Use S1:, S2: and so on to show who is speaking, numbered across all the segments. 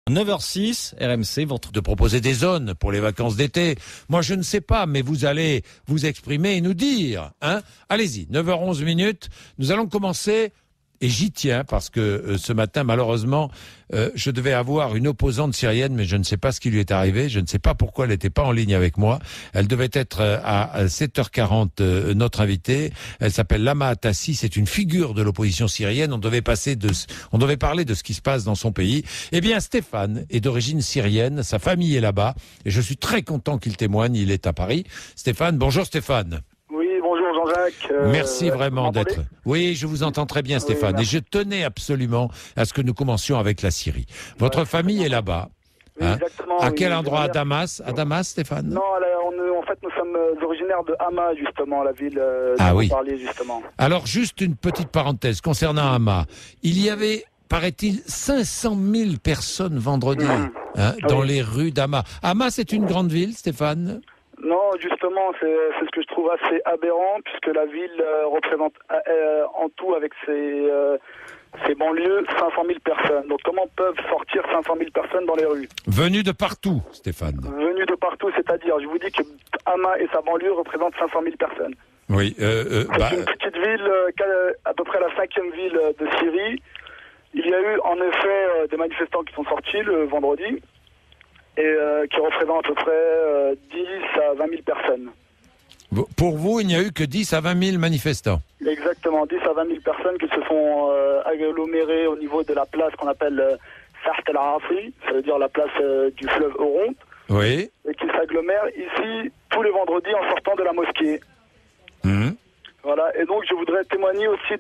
S1: 9h06, RMC,
S2: de proposer des zones pour les vacances d'été. Moi, je ne sais pas, mais vous allez vous exprimer et nous dire. Allez-y, 9h11 minutes. Nous allons commencer, et j'y tiens, parce que ce matin, malheureusement, je devais avoir une opposante syrienne, mais je ne sais pas ce qui lui est arrivé. Je ne sais pas pourquoi elle n'était pas en ligne avec moi. Elle devait être à 7h40 notre invitée. Elle s'appelle Lama Atassi. C'est une figure de l'opposition syrienne. On devait parler de ce qui se passe dans son pays. Eh bien, Stéphane est d'origine syrienne. Sa famille est là-bas. Et je suis très content qu'il témoigne. Il est à Paris. Stéphane, bonjour Stéphane.
S3: Jean-Jacques.
S2: Merci vraiment d'être. Oui, je vous entends très bien, Stéphane.
S3: Oui,
S2: et je tenais absolument à ce que nous commencions avec la Syrie. Votre famille est là-bas.
S3: Oui, exactement.
S2: À quel endroit? À Damas? À Damas, Stéphane?
S3: Non, en fait, nous sommes originaires de Hama, justement, la ville
S2: dont
S3: vous parliez, justement.
S2: Alors, juste une petite parenthèse concernant Hama. Il y avait, paraît-il, 500 000 personnes vendredi dans les rues d'Hama. Hama, c'est une grande ville, Stéphane?
S3: Non, justement, c'est ce que je trouve assez aberrant, puisque la ville représente en tout, avec ses banlieues, 500 000 personnes. Donc comment peuvent sortir 500 000 personnes dans les rues?
S2: Venues de partout, Stéphane.
S3: Venues de partout, c'est-à-dire, je vous dis que Hama et sa banlieue représentent 500 000 personnes.
S2: Oui.
S3: C'est une petite ville, à peu près la 5e ville de Syrie. Il y a eu en effet des manifestants qui sont sortis le vendredi, et qui représente à peu près 10 à 20 000 personnes.
S2: Pour vous, il n'y a eu que 10 à 20 000 manifestants?
S3: Exactement, 10 à 20 000 personnes qui se sont agglomérées au niveau de la place qu'on appelle Saht el-Afri, ça veut dire la place du fleuve Oronte.
S2: Oui.
S3: Et qui s'agglomèrent ici tous les vendredis en sortant de la mosquée. Voilà, et donc je voudrais témoigner aussi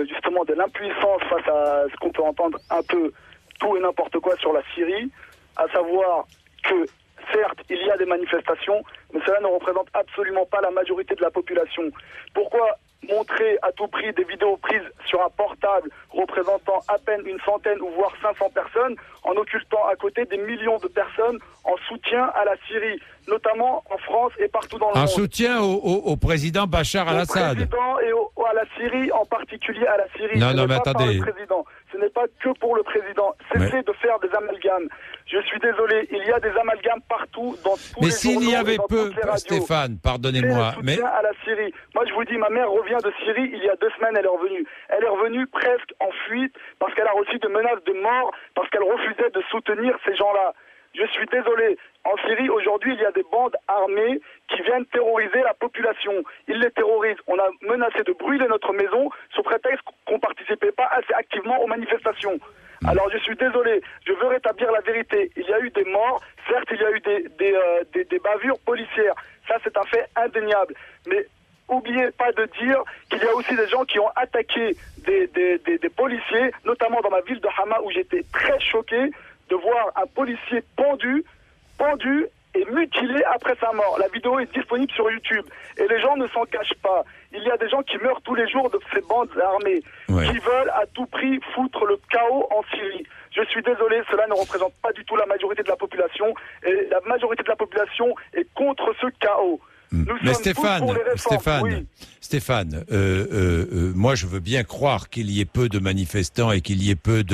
S3: justement de l'impuissance face à ce qu'on peut entendre un peu tout et n'importe quoi sur la Syrie, à savoir que, certes, il y a des manifestations, mais cela ne représente absolument pas la majorité de la population. Pourquoi montrer à tout prix des vidéos prises sur un portable représentant à peine une centaine ou voire 500 personnes, en occultant à côté des millions de personnes en soutien à la Syrie, notamment en France et partout dans le monde.
S2: En soutien au président Bachar al-Assad.
S3: Au président et à la Syrie, en particulier à la Syrie.
S2: Non, mais attendez.
S3: Ce n'est pas que pour le président. Cessez de faire des amalgames. Je suis désolé, il y a des amalgames partout dans tous les journaux.
S2: Mais s'il y avait peu, Stéphane, pardonnez-moi.
S3: Mais à la Syrie. Moi, je vous dis, ma mère revient de Syrie il y a 2 semaines, elle est revenue. Elle est revenue presque en fuite parce qu'elle a reçu des menaces de mort, parce qu'elle refusait de soutenir ces gens-là. Je suis désolé. En Syrie, aujourd'hui, il y a des bandes armées qui viennent terroriser la population. Ils les terrorisent. On a menacé de brûler notre maison sous prétexte qu'on ne participait pas assez activement aux manifestations. Alors je suis désolé, je veux rétablir la vérité. Il y a eu des morts, certes il y a eu des bavures policières. Ça c'est un fait indéniable. Mais n'oubliez pas de dire qu'il y a aussi des gens qui ont attaqué des policiers, notamment dans ma ville de Hama où j'étais très choqué de voir un policier pendu et mutilé après sa mort. La vidéo est disponible sur YouTube. Et les gens ne s'en cachent pas. Il y a des gens qui meurent tous les jours de ces bandes armées, qui veulent à tout prix foutre le chaos en Syrie. Je suis désolé, cela ne représente pas du tout la majorité de la population. Et la majorité de la population est contre ce chaos.
S2: Mais Stéphane, moi je veux bien croire qu'il y ait peu de manifestants et qu'il y ait peu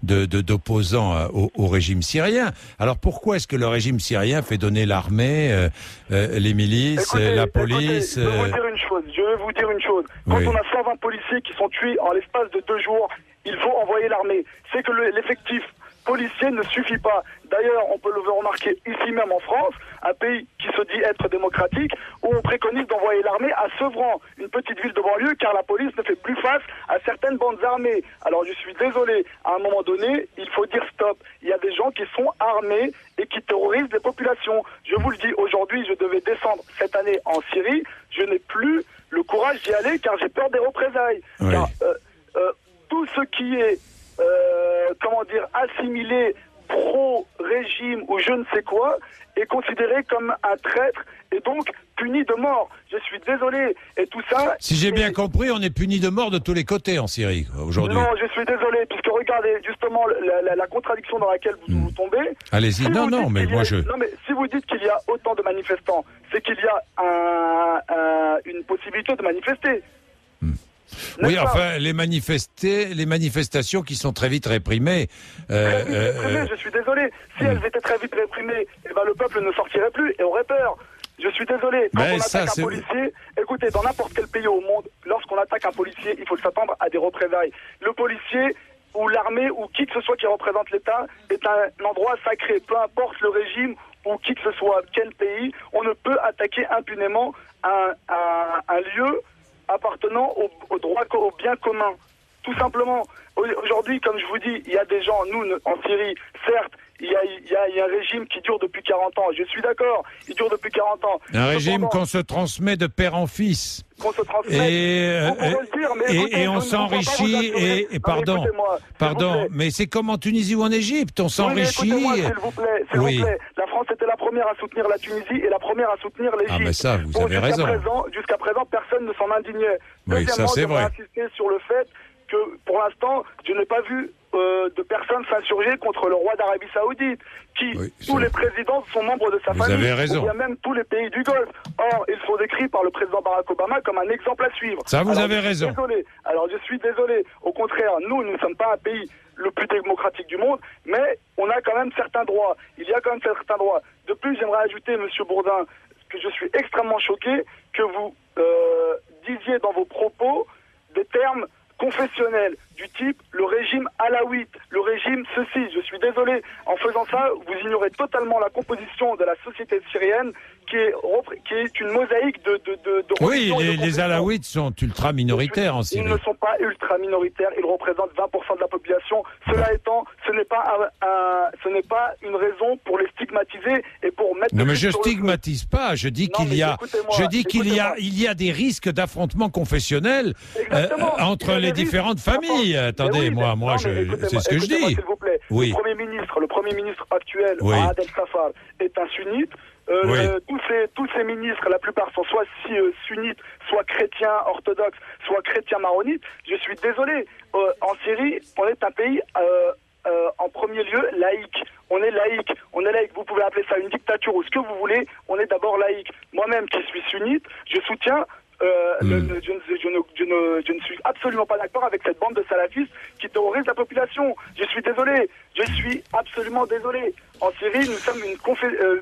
S2: d'opposants au régime syrien. Alors pourquoi est-ce que le régime syrien fait donner l'armée, les milices, la police?
S3: Je vais vous dire une chose. Quand on a 120 policiers qui sont tués en l'espace de 2 jours, il faut envoyer l'armée. C'est que l'effectif policier ne suffit pas. D'ailleurs, on peut le remarquer ici même en France, un pays qui se dit être démocratique, où on préconise d'envoyer l'armée à Sevran, une petite ville de banlieue, car la police ne fait plus face à certaines bandes armées. Alors je suis désolé, à un moment donné, il faut dire stop. Il y a des gens qui sont armés et qui terrorisent les populations. Je vous le dis, aujourd'hui, je devais descendre cette année en Syrie, je n'ai plus le courage d'y aller car j'ai peur des représailles.
S2: Oui.
S3: Car, tout ce qui est assimilé pro-régime ou je ne sais quoi est considéré comme un traître et donc puni de mort. Je suis désolé. Et tout ça...
S2: Si j'ai bien compris, on est puni de mort de tous les côtés en Syrie aujourd'hui.
S3: Non, je suis désolé, puisque regardez justement la contradiction dans laquelle vous tombez.
S2: Allez-y, Non, mais
S3: si vous dites qu'il y a autant de manifestants, c'est qu'il y a une possibilité de manifester.
S2: Oui,
S3: N'est-ce pas?
S2: enfin, les manifestations qui sont très vite réprimées.
S3: Très vite réprimées, je suis désolé. Si elles étaient très vite réprimées, eh ben, le peuple ne sortirait plus et aurait peur. Je suis désolé. Quand
S2: Ben,
S3: on
S2: ça,
S3: attaque un policier, écoutez, dans n'importe quel pays au monde, lorsqu'on attaque un policier, il faut s'attendre à des représailles. Le policier ou l'armée ou qui que ce soit qui représente l'État est un endroit sacré. Peu importe le régime ou qui que ce soit, quel pays, on ne peut attaquer impunément un lieu appartenant au droit, au bien commun. Tout simplement. Aujourd'hui, comme je vous dis, il y a des gens, nous, en Syrie, certes, il y a un régime qui dure depuis 40 ans. Je suis d'accord, il dure depuis 40 ans.
S2: Un régime qu'on se transmet de père en fils.
S3: Qu'on se transmet.
S2: Et on s'enrichit. Pardon, mais c'est comme en Tunisie ou en Égypte, on s'enrichit.
S3: Oui, s'il vous plaît, s'il vous plaît. La France était la première à soutenir la Tunisie et la première à soutenir l'Égypte.
S2: Ah, mais ça, vous avez raison.
S3: Jusqu'à présent, personne ne s'en indignait.
S2: Oui, ça c'est vrai.
S3: Je voudrais insister sur le fait que, pour l'instant, je n'ai pas vu de personnes s'insurger contre le roi d'Arabie Saoudite, tous les présidents sont membres de sa famille.
S2: Vous avez raison.
S3: Il y a même tous les pays du Golfe. Or, ils sont décrits par le président Barack Obama comme un exemple à suivre.
S2: Ça, vous avez raison.
S3: Alors, je suis désolé. Au contraire, nous ne sommes pas un pays le plus démocratique du monde, mais on a quand même certains droits. Il y a quand même certains droits. De plus, j'aimerais ajouter, Monsieur Bourdin, que je suis extrêmement choqué que vous disiez dans vos propos des termes confessionnels du type le régime alaouite, le régime ceci. Je suis désolé, en faisant ça, vous ignorez totalement la composition de la société syrienne qui est une mosaïque de
S2: oui, les alaouites sont ultra minoritaires en Syrie.
S3: Ils ne sont pas ultra minoritaires, ils représentent 20% de la population. Cela étant, ce n'est pas une raison pour les stigmatiser et pour mettre.
S2: Non, mais je stigmatise pas. Je dis qu'il y a des risques d'affrontement confessionnel entre les différentes familles. Attendez, moi, c'est ce que je dis.
S3: S'il vous plaît.
S2: Oui.
S3: Le premier ministre actuel, Adel Safar, est un sunnite. Tous ces ministres, la plupart sont soit sunnites, soit chrétiens orthodoxes, soit chrétiens maronites. Je suis désolé. En Syrie, on est un pays en premier lieu laïque. On est laïque. Vous pouvez appeler ça une dictature ou ce que vous voulez. On est d'abord laïque. Moi-même, qui suis sunnite, je soutiens. Je ne suis absolument pas d'accord avec cette bande de salafistes qui terrorise la population. Je suis désolé. Je suis absolument désolé. En Syrie, nous sommes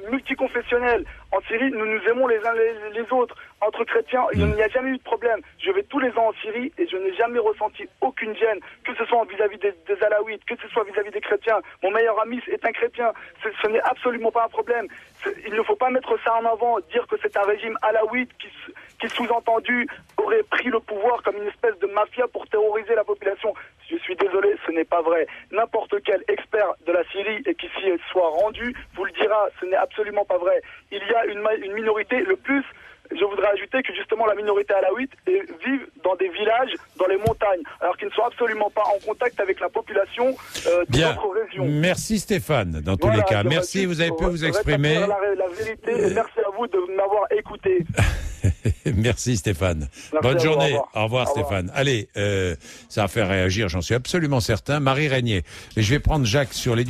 S3: multiconfessionnels. En Syrie, nous nous aimons les uns les autres. Entre chrétiens, il n'y a jamais eu de problème. Je vais tous les ans en Syrie et je n'ai jamais ressenti aucune gêne, que ce soit vis-à-vis des alaouites, que ce soit vis-à-vis des chrétiens. Mon meilleur ami est un chrétien. Ce n'est absolument pas un problème. Il ne faut pas mettre ça en avant, dire que c'est un régime alaouite qui sous-entendu aurait pris le pouvoir comme une espèce de mafia pour terroriser la population. Je suis désolé, ce n'est pas vrai. N'importe quel expert de la Syrie et qui s'y soit rendu vous le dira, ce n'est absolument pas vrai. Il y a une minorité, le plus, je voudrais ajouter que justement la minorité alaouite vivent dans des villages, dans les montagnes, alors qu'ils ne sont absolument pas en contact avec la population de notre région.
S2: Merci Stéphane, dans tous les cas. Merci, vous avez pu vous exprimer.
S3: La vérité, et merci à vous de m'avoir écouté.
S2: Merci Stéphane. Bonne journée. Au revoir Stéphane. Allez, ça va faire réagir, j'en suis absolument certain. Marie Régnier. Et je vais prendre Jacques sur les